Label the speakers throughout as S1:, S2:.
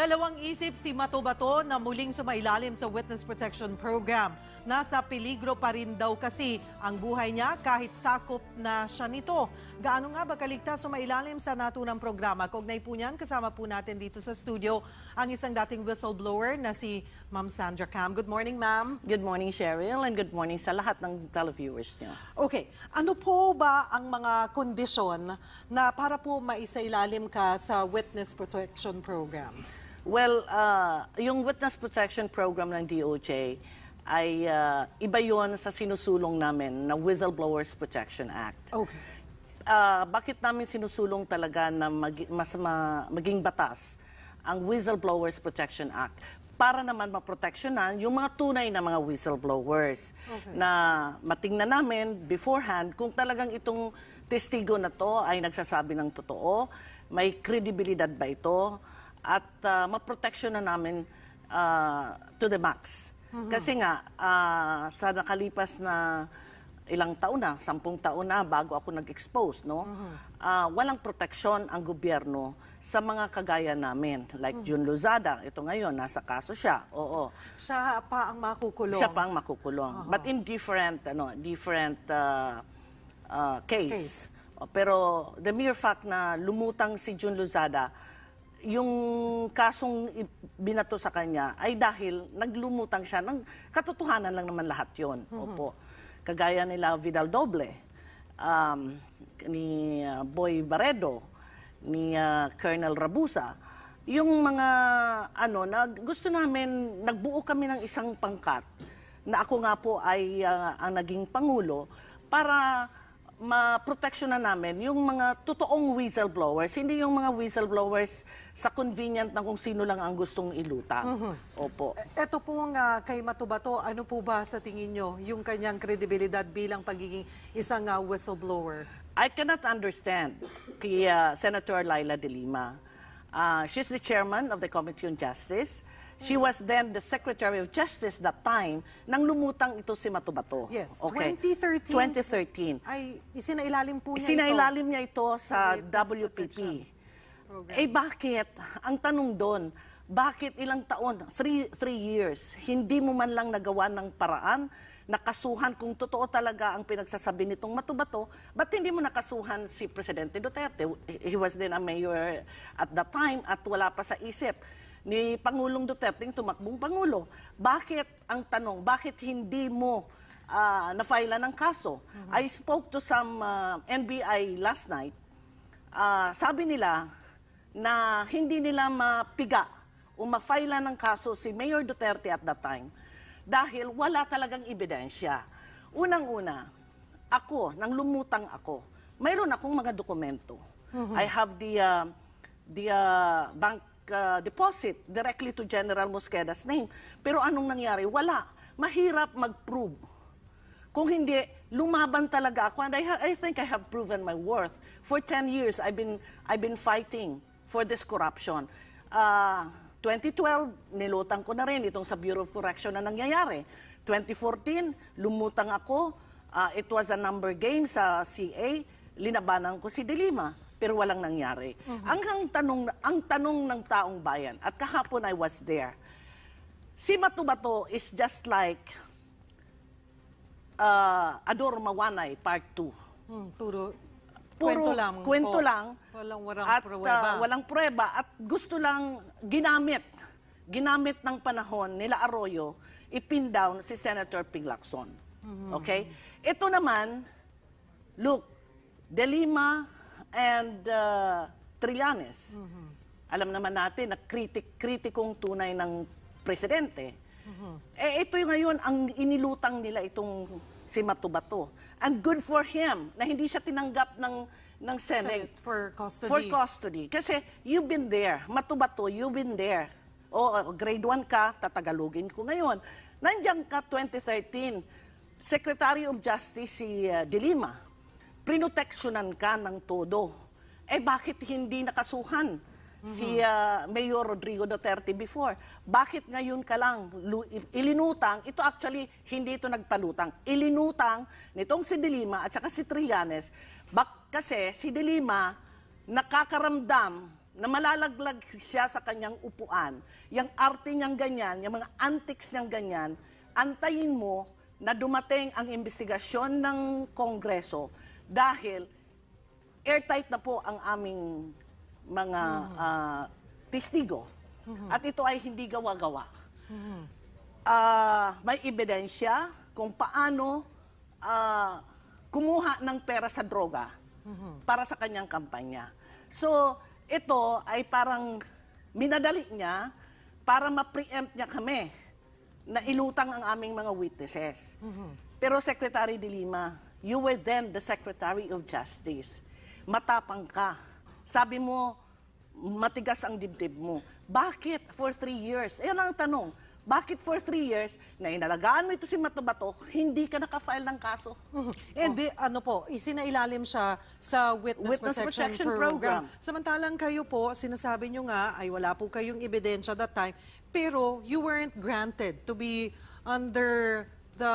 S1: Dalawang isip si Mato-Bato na muling sumailalim sa Witness Protection Program. Nasa peligro pa rin daw kasi ang buhay niya kahit sakop na siya nito. Gaano nga ba kaligtas sumailalim sa naturang programa? Kaugnay po niyan, kasama po natin dito sa studio ang isang dating whistleblower na si Ma'am Sandra Cam. Good morning, ma'am.
S2: Good morning, Cheryl, and good morning sa lahat ng televiewers niyo.
S1: Okay, ano po ba ang mga kondisyon na para po maisailalim ka sa Witness Protection Program?
S2: Well, yung Witness Protection Program ng DOJ ay iba yon sa sinusulong namin na Whistleblowers Protection Act.
S1: Okay.
S2: Bakit namin sinusulong talaga na maging batas ang Whistleblowers Protection Act? Para naman maproteksyonan yung mga tunay na mga whistleblowers. Okay. Na matingnan namin beforehand kung talagang itong testigo na to ay nagsasabi ng totoo, may kredibilidad ba ito, at maproteksyon na namin to the max. Kasi nga, sa nakalipas na ilang taon na, 10 taon na bago ako nag-expose, no? Walang proteksyon ang gobyerno sa mga kagaya namin. Like Jun Lozada, ito ngayon, nasa kaso siya. Oo.
S1: Siya pa ang makukulong.
S2: Siya pa ang makukulong. But in different case. Pero the mere fact na lumutang si Jun Lozada, yung kasong binato sa kanya ay dahil naglumutang siya ng katotohanan lang naman lahat yon. Opo. Kagaya nila Vidal Doble, ni Boy Barredo, ni Colonel Rabusa, yung mga na gusto namin, nagbuo kami ng isang pangkat na ako nga po ay ang naging pangulo para maproteksyonan namin yung mga totoong whistleblowers, hindi yung mga whistleblowers sa convenient na kung sino lang ang gustong ilutang. Opo.
S1: Ito pong kay Mato-Bato, ano po ba sa tingin nyo yung kanyang kredibilidad bilang pagiging isang whistleblower?
S2: I cannot understand kay Senator Laila De Lima. She's the chairman of the Committee on Justice. She was then the Secretary of Justice that time nang lumutang ito si Mato-Bato.
S1: Yes,
S2: okay.
S1: 2013.
S2: 2013.
S1: Ay, isinailalim po niya
S2: Isinailalim niya ito sa
S1: Witness
S2: WPP.
S1: Program.
S2: Eh bakit? Ang tanong doon, bakit ilang taon, 3 years, hindi mo man lang nagawa ng paraan, nakasuhan kung totoo talaga ang pinagsasabi nitong Mato-Bato, ba't hindi mo nakasuhan si Presidente Duterte? He was then a mayor at that time at wala pa sa isip ni Pangulong Duterte tumakbong Pangulo. Bakit, ang tanong, bakit hindi mo na-file ng kaso? I spoke to some NBI last night. Sabi nila na hindi nila mapiga o ma-file ng kaso si Mayor Duterte at that time dahil wala talagang ebidensya. Unang-una, ako, nang lumutang ako, mayroon akong mga dokumento. I have the bank deposit directly to General Mosqueda's name. Pero anong nangyari? Wala. Mahirap mag-prove. Kung hindi, lumaban talaga ako. And I think I have proven my worth. For 10 years, I've been fighting for this corruption. 2012, nilutang ko na rin itong sa Bureau of Correction na nangyayari. 2014, lumutang ako. It was a number game sa CA. Linabanan ko si De Lima. Pero walang nangyari. Ang tanong ng taong bayan, at kahapon I was there, si Mato-Bato is just like Ador Mawanay Part 2.
S1: Puro kwento lang.
S2: Kwento lang.
S1: Walang pruweba.
S2: At gusto lang ginamit ng panahon nila Arroyo, ipin down si Senator Ping Lacson. Okay? Ito naman, look, De Lima and Trillanes. Alam naman natin na kritikong tunay ng presidente. Eh ito yung ngayon ang inilutang nila itong si Mato-Bato. And good for him na hindi siya tinanggap ng Senate
S1: for custody.
S2: For custody. Kasi you've been there. Mato-Bato, you've been there. O grade 1 ka, tatagalogin ko ngayon. Nandiyan ka 2013. Secretary of Justice si De Lima. Prinoteksyonan ka ng todo. Eh bakit hindi nakasuhan si Mayor Rodrigo Duterte before? Bakit ngayon ka lang ilinutang? Ito actually, hindi ito nagpalutang. Ilinutang nitong si De Lima at saka si Trillanes kasi si De Lima nakakaramdam na malalaglag siya sa kanyang upuan, yung arte niyang ganyan, yung mga antics niyang ganyan, antayin mo na dumating ang investigasyon ng Kongreso dahil airtight na po ang aming mga testigo. At ito ay hindi gawa-gawa. May ebidensya kung paano kumuha ng pera sa droga para sa kanyang kampanya. So, ito ay parang minadali niya para ma-preempt niya kami na ilutang ang aming mga witnesses. Pero Secretary de Lima, you were then the Secretary of Justice. Matapang ka. Sabi mo, matigas ang dibdib mo. Bakit for 3 years? Ayan ang tanong. Bakit for 3 years na inalagaan mo ito si Matubato, hindi ka nakafile ng kaso?
S1: And isinailalim siya sa Witness Protection Program. Samantalang kayo po, sinasabi nyo nga, ay wala po kayong ebidensya that time, pero you weren't granted to be under the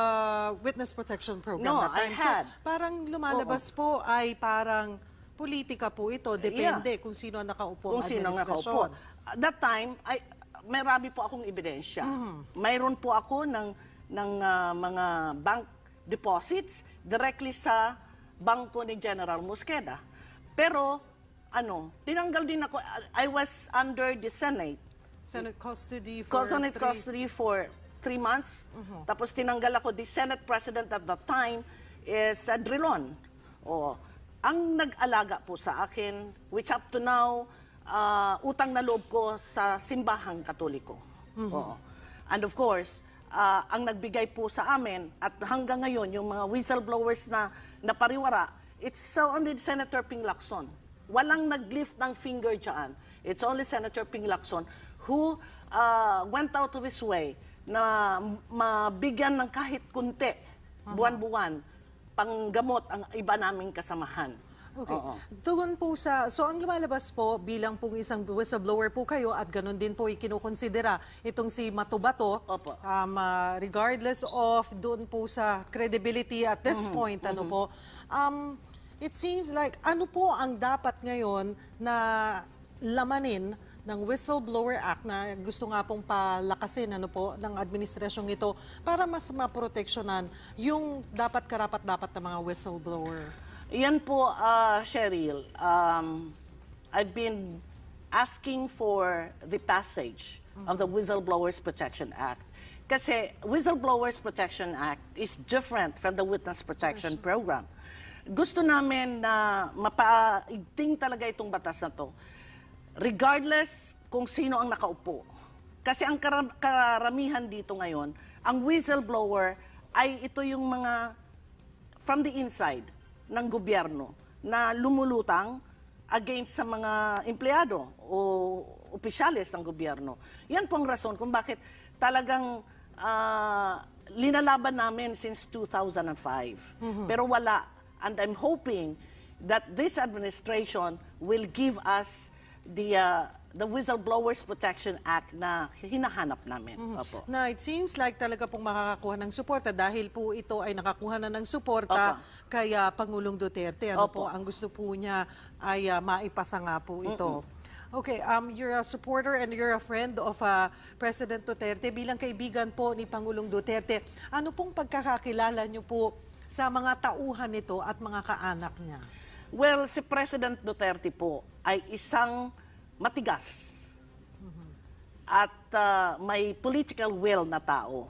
S1: Witness Protection Program
S2: No,
S1: that time.
S2: I had.
S1: So, parang lumalabas po ay parang politika po ito. Depende kung sino ang nakaupo
S2: Kung
S1: ang
S2: sino ang nakaupo.
S1: administrasyon.
S2: That time, marami po akong ebidensya. Mayroon po ako ng mga bank deposits directly sa bangko ni General Mosqueda. Pero, tinanggal din ako. I was under the Senate.
S1: Senate custody for
S2: Senate custody for 3 months. Tapos tinanggal ako. The Senate President at that time is Drilon. Ang nag-alaga po sa akin, which up to now, utang na loob ko sa simbahang Katoliko. And of course, ang nagbigay po sa amin, at hanggang ngayon, yung mga whistleblowers na napariwara, it's only Senator Ping Lacson. Walang nag-lift ng finger dyan. It's only Senator Ping Lacson who went out of his way na mabigyan ng kahit kunti, buwan-buwan, panggamot ang iba naming kasamahan.
S1: Okay. Tugon po so ang lumalabas po bilang pong isang whistleblower po kayo at ganun din po ikinukonsidera itong si Matubato, regardless of doon po sa credibility at this point, it seems like ano po ang dapat ngayon na lamanin ng Whistleblower Act na gusto nga pong palakasin ng administrasyong ito para mas maproteksyonan yung dapat karapat-dapat ng mga whistleblower?
S2: Yan po, Cheryl. I've been asking for the passage of the Whistleblowers Protection Act. Kasi Whistleblowers Protection Act is different from the Witness Protection Program. Gusto namin na mapaigting talaga itong batas na to, regardless kung sino ang nakaupo. Kasi ang karamihan dito ngayon, ang whistleblower ay ito yung mga from the inside ng gobyerno na lumulutang against sa mga empleyado o opisyalis ng gobyerno. Yan po ang rason kung bakit talagang linalaban namin since 2005. Pero wala. And I'm hoping that this administration will give us the Whistleblowers Protection Act na hinahanap namin. Opo.
S1: Na it seems like talaga pong makakakuha ng suporta dahil po ito ay nakakuha na ng suporta kay Pangulong Duterte. Po, ang gusto po niya ay maipasa nga po ito. Okay, you're a supporter and you're a friend of President Duterte. Bilang kaibigan po ni Pangulong Duterte, ano pong pagkakakilala niyo po sa mga tauhan nito at mga kaanak niya?
S2: Well, si President Duterte po ay isang matigas at may political will na tao.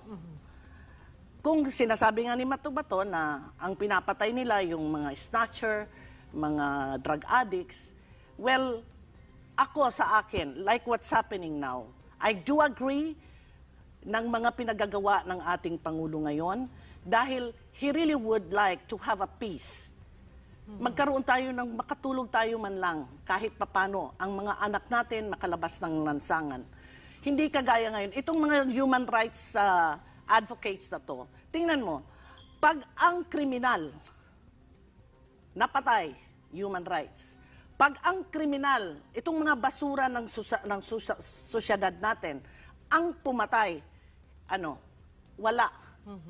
S2: Kung sinasabi nga ni Matubato na ang pinapatay nila yung mga snatcher, mga drug addicts, well, ako sa akin, like what's happening now, I do agree ng mga pinagagawa ng ating Pangulo ngayon dahil he really would like to have a peace. Magkaroon tayo ng makatulog tayo man lang kahit papano ang mga anak natin makalabas ng lansangan. Hindi kagaya ngayon. Itong mga human rights advocates na to, tingnan mo, pag ang kriminal napatay, human rights. Pag ang kriminal, itong mga basura ng sosyedad natin, ang pumatay, wala.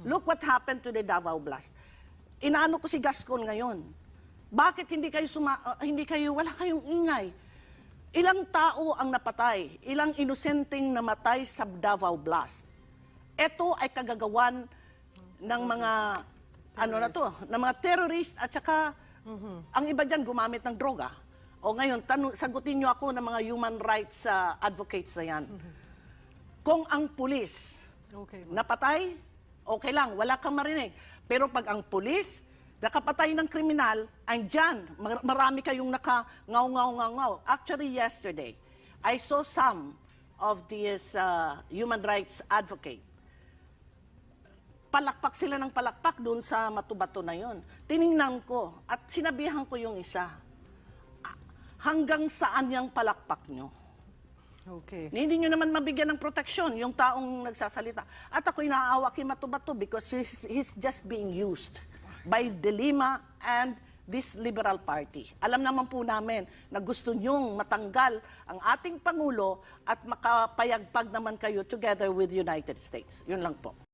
S2: Look what happened to the Davao Blast. Inaano ko si Gascon ngayon. Bakit wala kayong ingay? Ilang tao ang napatay, ilang inosenteng namatay sa Davao Blast. Ito ay kagagawan ng mga ng mga terrorist at saka ang iba diyan gumamit ng droga. O ngayon, sagutin niyo ako ng mga human rights advocates na yan. Kung ang pulis napatay, okay lang, wala kang marinig. Pero pag ang pulis nakapatay ng kriminal, andyan, marami kayong naka-ngaw. Actually, yesterday, I saw some of these human rights advocate. Palakpak sila ng palakpak doon sa Matubato na yon. Tiningnan ko at sinabihan ko yung isa, hanggang saan yung palakpak nyo?
S1: Okay.
S2: Hindi nyo naman mabigyan ng proteksyon yung taong nagsasalita. At ako'y naaawa kay Matubato because he's just being used by De Lima and this Liberal Party. Alam naman po namin na gusto nyong matanggal ang ating Pangulo at makapayagpag naman kayo together with United States. Yun lang po.